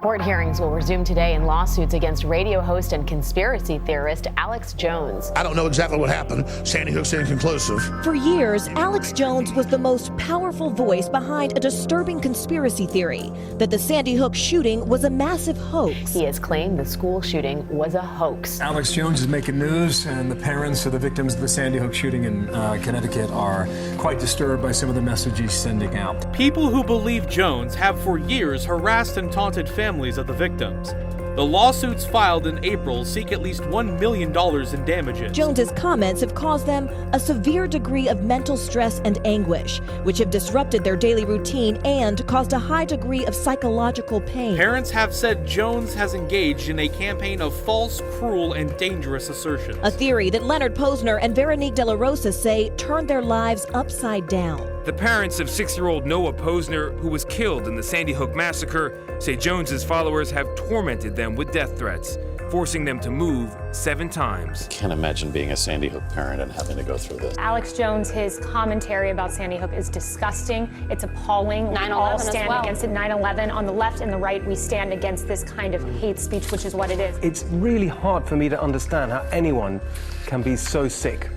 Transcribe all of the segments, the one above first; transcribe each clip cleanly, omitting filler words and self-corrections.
Court hearings will resume today in lawsuits against radio host and conspiracy theorist Alex Jones. I don't know exactly what happened. Sandy Hook's inconclusive. For years, Alex Jones was the most powerful voice behind a disturbing conspiracy theory that the Sandy Hook shooting was a massive hoax. He has claimed the school shooting was a hoax. Alex Jones is making news, and the parents of the victims of the Sandy Hook shooting in Connecticut are quite disturbed by some of the messages he's sending out. People who believe Jones have for years harassed and taunted families of the victims. The lawsuits filed in April seek at least $1 million in damages. Jones's comments have caused them a severe degree of mental stress and anguish, which have disrupted their daily routine and caused a high degree of psychological pain. Parents have said Jones has engaged in a campaign of false, cruel, and dangerous assertions. A theory that Leonard Posner and Veronique De La Rosa say turned their lives upside down. The parents of 6-year-old Noah Posner, who was killed in the Sandy Hook massacre, say Jones's followers have tormented them with death threats, forcing them to move 7 times. Can't imagine being a Sandy Hook parent and having to go through this. Alex Jones, his commentary about Sandy Hook is disgusting. It's appalling. 9/11 We all stand as well. against it. 9/11 on the left and the right, we stand against this kind of hate speech, which is what it is. It's really hard for me to understand how anyone can be so sick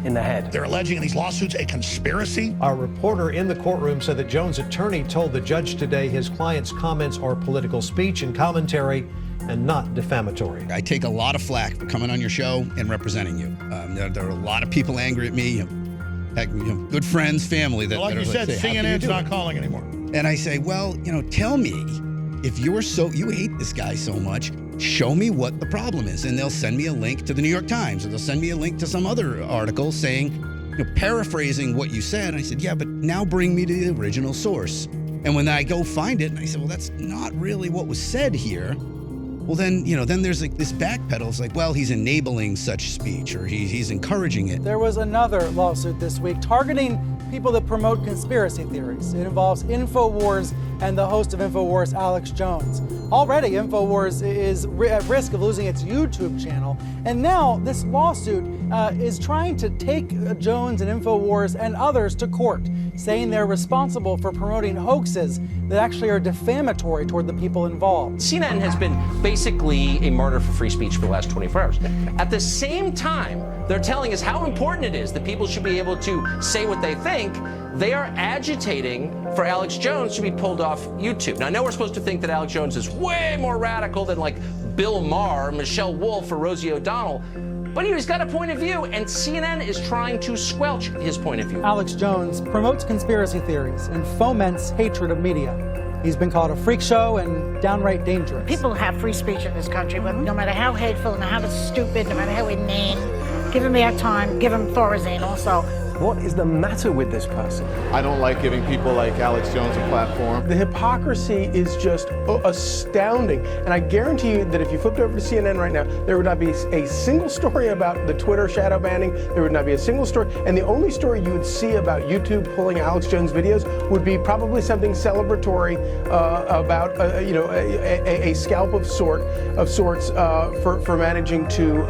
in the head. They're alleging in these lawsuits a conspiracy. Our reporter in the courtroom said that Jones' attorney told the judge today his client's comments are political speech and commentary and not defamatory. I take a lot of flack for coming on your show and representing you. There are a lot of people angry at me, good friends, family. That, Like that you are said, CNN's not calling anymore. And I say, well, tell me, if you hate this guy so much, show me what the problem is. And they'll send me a link to the New York Times, or they'll send me a link to some other article saying, paraphrasing what you said. And I said, yeah, but now bring me to the original source. And when I go find it, and I said, well, that's not really what was said here. Well, then there's like this backpedal. It's like, well, he's enabling such speech, or he's encouraging it. There was another lawsuit this week targeting people that promote conspiracy theories. It involves InfoWars and the host of InfoWars, Alex Jones. Already, InfoWars is at risk of losing its YouTube channel. And now this lawsuit is trying to take Jones and InfoWars and others to court, saying they're responsible for promoting hoaxes that actually are defamatory toward the people involved. CNN has been basically a martyr for free speech for the last 24 hours. At the same time, they're telling us how important it is that people should be able to say what they think. They are agitating for Alex Jones to be pulled off YouTube. Now, I know we're supposed to think that Alex Jones is way more radical than like Bill Maher, Michelle Wolf, or Rosie O'Donnell, but he's got a point of view, and CNN is trying to squelch his point of view. Alex Jones promotes conspiracy theories and foments hatred of media. He's been called a freak show and downright dangerous. People have free speech in this country, but no matter how hateful, no matter how stupid, no matter how inane, give him airtime, give him Thorazine also. What is the matter with this person? I don't like giving people like Alex Jones a platform. The hypocrisy is just astounding. And I guarantee you that if you flipped over to CNN right now, there would not be a single story about the Twitter shadow banning. There would not be a single story. And the only story you would see about YouTube pulling Alex Jones videos would be probably something celebratory about a scalp of sorts for managing to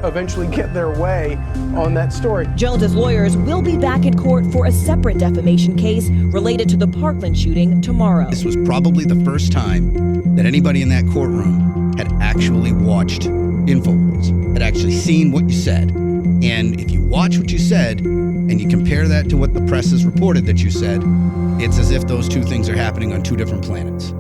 eventually get their way on that story. Jones's lawyers will be back in court for a separate defamation case related to the Parkland shooting tomorrow. This was probably the first time that anybody in that courtroom had actually watched InfoWars, had actually seen what you said. And if you watch what you said and you compare that to what the press has reported that you said, it's as if those two things are happening on 2 different planets.